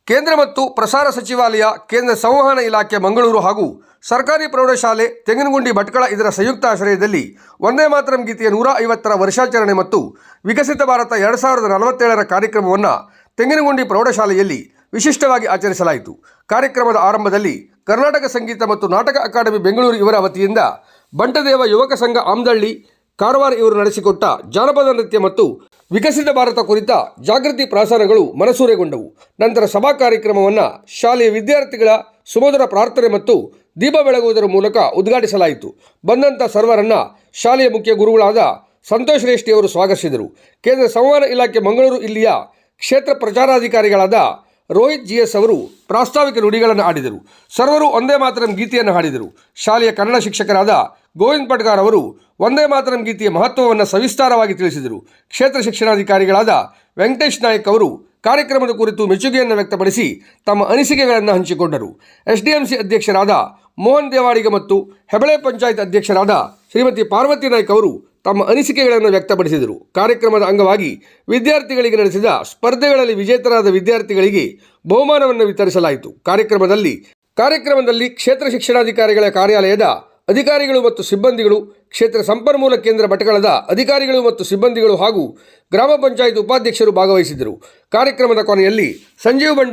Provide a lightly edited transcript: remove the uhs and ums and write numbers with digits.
ಕೇಂದ್ರ ಮತ್ತು ಪ್ರಸಾರ ಸಚಿವಾಲಯ, ಕೇಂದ್ರ ಸಂವಹನ ಇಲಾಖೆ ಮಂಗಳೂರು ಹಾಗೂ ಸರ್ಕಾರಿ ಪ್ರೌಢಶಾಲೆ ತೆಂಗಿನಗುಂಡಿ ಭಟ್ಕಳ ಇದರ ಸಂಯುಕ್ತ ಆಶ್ರಯದಲ್ಲಿ ವಂದೇ ಮಾತರಂ ಗೀತೆಯ 150ರ ವರ್ಷಾಚರಣೆ ಮತ್ತು ವಿಕಸಿತ ಭಾರತ 2047ರ ಕಾರ್ಯಕ್ರಮವನ್ನು ತೆಂಗಿನಗುಂಡಿ ಪ್ರೌಢಶಾಲೆಯಲ್ಲಿ ವಿಶಿಷ್ಟವಾಗಿ ಆಚರಿಸಲಾಯಿತು. ಕಾರ್ಯಕ್ರಮದ ಆರಂಭದಲ್ಲಿ ಕರ್ನಾಟಕ ಸಂಗೀತ ಮತ್ತು ನಾಟಕ ಅಕಾಡೆಮಿ ಬೆಂಗಳೂರು ಇವರ ವತಿಯಿಂದ ಬಂಟದೇವ ಯುವಕ ಸಂಘ ಆಮ್ದಳ್ಳಿ ಕಾರವಾರ ಇವರು ನಡೆಸಿಕೊಟ್ಟ ಜಾನಪದ ನೃತ್ಯ ಮತ್ತು ವಿಕಸಿತ ಭಾರತ ಕುರಿತ ಜಾಗೃತಿ ಪ್ರಾಸನಗಳು ಮನಸೂರೆಗೊಂಡವು. ನಂತರ ಸಭಾ ಕಾರ್ಯಕ್ರಮವನ್ನು ಶಾಲೆಯ ವಿದ್ಯಾರ್ಥಿಗಳ ಸುಮಧುರ ಪ್ರಾರ್ಥನೆ ಮತ್ತು ದೀಪ ಬೆಳಗುವುದರ ಮೂಲಕ ಉದ್ಘಾಟಿಸಲಾಯಿತು. ಬಂದಂಥ ಸರ್ವರನ್ನು ಶಾಲೆಯ ಮುಖ್ಯ ಗುರುಗಳಾದ ಸಂತೋಷ್ ರೇಷ್ಠಿಯವರು ಸ್ವಾಗತಿಸಿದರು. ಕೇಂದ್ರ ಸಂವಹನ ಇಲಾಖೆ ಮಂಗಳೂರು ಇಲ್ಲಿಯ ಕ್ಷೇತ್ರ ಪ್ರಚಾರಾಧಿಕಾರಿಗಳಾದ ರೋಹಿತ್ GS ಅವರು ಪ್ರಾಸ್ತಾವಿಕ ನುಡಿಗಳನ್ನು ಆಡಿದರು. ಸರ್ವರು ವಂದೇ ಮಾತರಂ ಗೀತೆಯನ್ನು ಹಾಡಿದರು. ಶಾಲೆಯ ಕನ್ನಡ ಶಿಕ್ಷಕರಾದ ಗೋವಿಂದ್ ಪಟ್ಗಾರ್ ಅವರು ವಂದೇ ಮಾತರಂ ಗೀತೆಯ ಮಹತ್ವವನ್ನು ಸವಿಸ್ತಾರವಾಗಿ ತಿಳಿಸಿದರು. ಕ್ಷೇತ್ರ ಶಿಕ್ಷಣಾಧಿಕಾರಿಗಳಾದ ವೆಂಕಟೇಶ್ ನಾಯಕ್ ಅವರು ಕಾರ್ಯಕ್ರಮದ ಕುರಿತು ಮೆಚ್ಚುಗೆಯನ್ನು ವ್ಯಕ್ತಪಡಿಸಿ ತಮ್ಮ ಅನಿಸಿಕೆಗಳನ್ನು ಹಂಚಿಕೊಂಡರು. SDMC ಅಧ್ಯಕ್ಷರಾದ ಮೋಹನ್ ದೇವಾಡಿಗ ಮತ್ತು ಹೆಬಳೆ ಪಂಚಾಯತ್ ಅಧ್ಯಕ್ಷರಾದ ಶ್ರೀಮತಿ ಪಾರ್ವತಿ ನಾಯ್ಕ್ ಅವರು ತಮ್ಮ ಅನಿಸಿಕೆಗಳನ್ನು ವ್ಯಕ್ತಪಡಿಸಿದರು. ಕಾರ್ಯಕ್ರಮದ ಅಂಗವಾಗಿ ವಿದ್ಯಾರ್ಥಿಗಳಿಗೆ ನಡೆಸಿದ ಸ್ಪರ್ಧೆಗಳಲ್ಲಿ ವಿಜೇತರಾದ ವಿದ್ಯಾರ್ಥಿಗಳಿಗೆ ಬಹುಮಾನವನ್ನು ವಿತರಿಸಲಾಯಿತು. ಕಾರ್ಯಕ್ರಮದಲ್ಲಿ ಕ್ಷೇತ್ರ ಶಿಕ್ಷಣಾಧಿಕಾರಿಗಳ ಕಾರ್ಯಾಲಯದ ಅಧಿಕಾರಿಗಳು ಮತ್ತು ಸಿಬ್ಬಂದಿಗಳು, ಕ್ಷೇತ್ರ ಸಂಪನ್ಮೂಲ ಕೇಂದ್ರ ಭಟ್ಕಳದ ಅಧಿಕಾರಿಗಳು ಮತ್ತು ಸಿಬ್ಬಂದಿಗಳು ಹಾಗೂ ಗ್ರಾಮ ಪಂಚಾಯತ್ ಉಪಾಧ್ಯಕ್ಷರು ಭಾಗವಹಿಸಿದ್ದರು. ಕಾರ್ಯಕ್ರಮದ ಕೊನೆಯಲ್ಲಿ ಸಂಜೀವ್